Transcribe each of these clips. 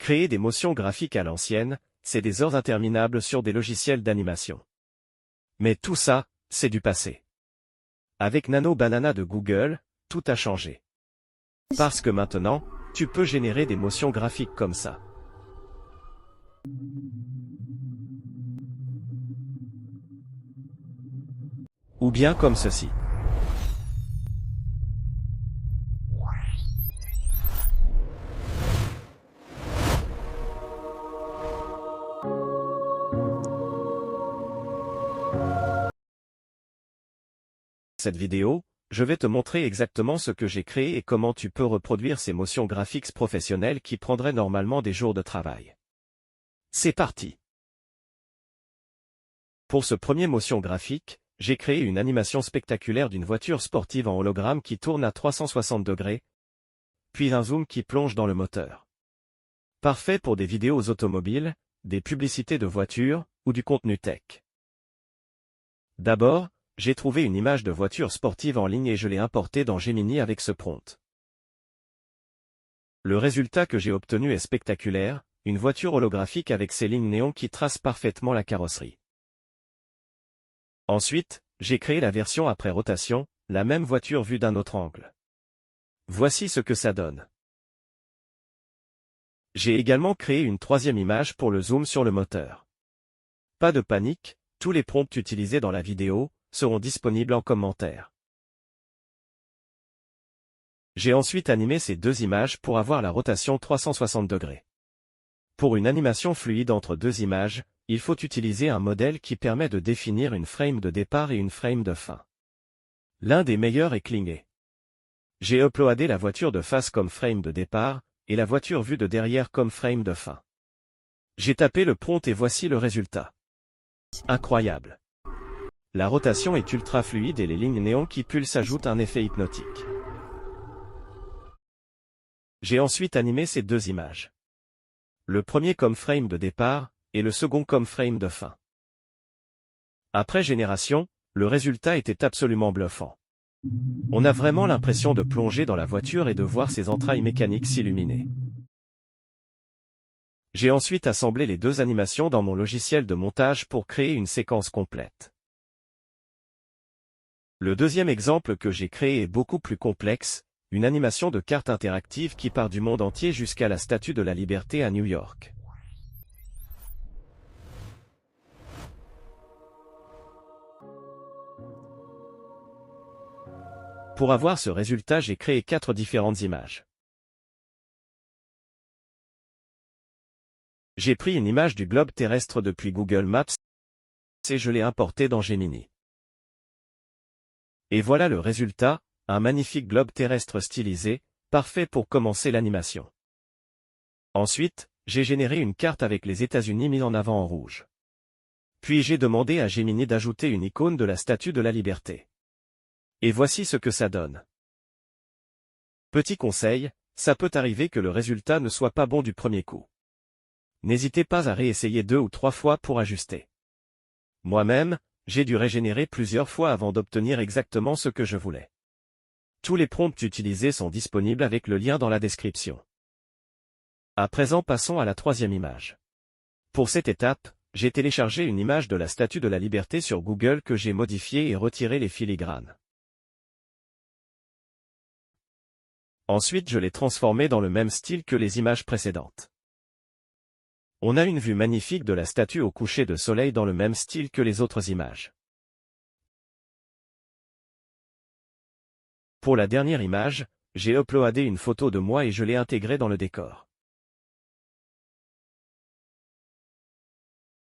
Créer des motions graphiques à l'ancienne, c'est des heures interminables sur des logiciels d'animation. Mais tout ça, c'est du passé. Avec Nano Banana de Google, tout a changé. Parce que maintenant, tu peux générer des motions graphiques comme ça. Ou bien comme ceci. Cette vidéo, je vais te montrer exactement ce que j'ai créé et comment tu peux reproduire ces motions graphiques professionnelles qui prendraient normalement des jours de travail. C'est parti! Pour ce premier motion graphique, j'ai créé une animation spectaculaire d'une voiture sportive en hologramme qui tourne à 360 degrés, puis un zoom qui plonge dans le moteur. Parfait pour des vidéos automobiles, des publicités de voitures, ou du contenu tech. D'abord, j'ai trouvé une image de voiture sportive en ligne et je l'ai importée dans Gemini avec ce prompt. Le résultat que j'ai obtenu est spectaculaire, une voiture holographique avec ses lignes néons qui tracent parfaitement la carrosserie. Ensuite, j'ai créé la version après rotation, la même voiture vue d'un autre angle. Voici ce que ça donne. J'ai également créé une troisième image pour le zoom sur le moteur. Pas de panique, tous les prompts utilisés dans la vidéo seront disponibles en commentaire. J'ai ensuite animé ces deux images pour avoir la rotation 360 degrés. Pour une animation fluide entre deux images, il faut utiliser un modèle qui permet de définir une frame de départ et une frame de fin. L'un des meilleurs est Kling. J'ai uploadé la voiture de face comme frame de départ, et la voiture vue de derrière comme frame de fin. J'ai tapé le prompt et voici le résultat. Incroyable! La rotation est ultra fluide et les lignes néons qui pulsent ajoutent un effet hypnotique. J'ai ensuite animé ces deux images. Le premier comme frame de départ, et le second comme frame de fin. Après génération, le résultat était absolument bluffant. On a vraiment l'impression de plonger dans la voiture et de voir ses entrailles mécaniques s'illuminer. J'ai ensuite assemblé les deux animations dans mon logiciel de montage pour créer une séquence complète. Le deuxième exemple que j'ai créé est beaucoup plus complexe, une animation de carte interactive qui part du monde entier jusqu'à la Statue de la Liberté à New York. Pour avoir ce résultat, j'ai créé 4 différentes images. J'ai pris une image du globe terrestre depuis Google Maps et je l'ai importée dans Gemini. Et voilà le résultat, un magnifique globe terrestre stylisé, parfait pour commencer l'animation. Ensuite, j'ai généré une carte avec les États-Unis mis en avant en rouge. Puis j'ai demandé à Gemini d'ajouter une icône de la Statue de la Liberté. Et voici ce que ça donne. Petit conseil, ça peut arriver que le résultat ne soit pas bon du premier coup. N'hésitez pas à réessayer 2 ou 3 fois pour ajuster. Moi-même, j'ai dû régénérer plusieurs fois avant d'obtenir exactement ce que je voulais. Tous les prompts utilisés sont disponibles avec le lien dans la description. À présent passons à la troisième image. Pour cette étape, j'ai téléchargé une image de la Statue de la Liberté sur Google que j'ai modifiée et retiré les filigranes. Ensuite je l'ai transformée dans le même style que les images précédentes. On a une vue magnifique de la statue au coucher de soleil dans le même style que les autres images. Pour la dernière image, j'ai uploadé une photo de moi et je l'ai intégrée dans le décor.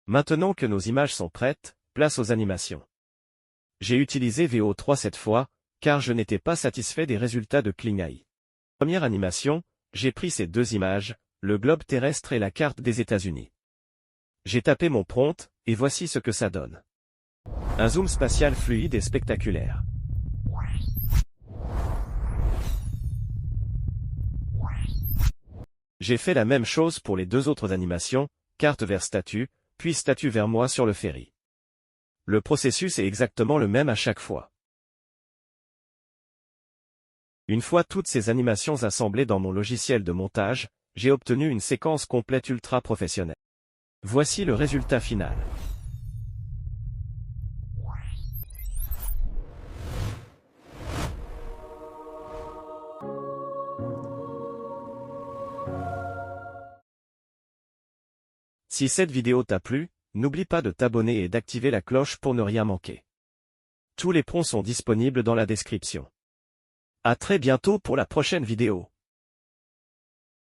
Maintenant que nos images sont prêtes, place aux animations. J'ai utilisé VO3 cette fois, car je n'étais pas satisfait des résultats de Kling AI. Première animation, j'ai pris ces deux images, le globe terrestre et la carte des États-Unis. J'ai tapé mon prompt, et voici ce que ça donne. Un zoom spatial fluide et spectaculaire. J'ai fait la même chose pour les deux autres animations, carte vers statue, puis statue vers moi sur le ferry. Le processus est exactement le même à chaque fois. Une fois toutes ces animations assemblées dans mon logiciel de montage, j'ai obtenu une séquence complète ultra professionnelle. Voici le résultat final. Si cette vidéo t'a plu, n'oublie pas de t'abonner et d'activer la cloche pour ne rien manquer. Tous les ponts sont disponibles dans la description. À très bientôt pour la prochaine vidéo.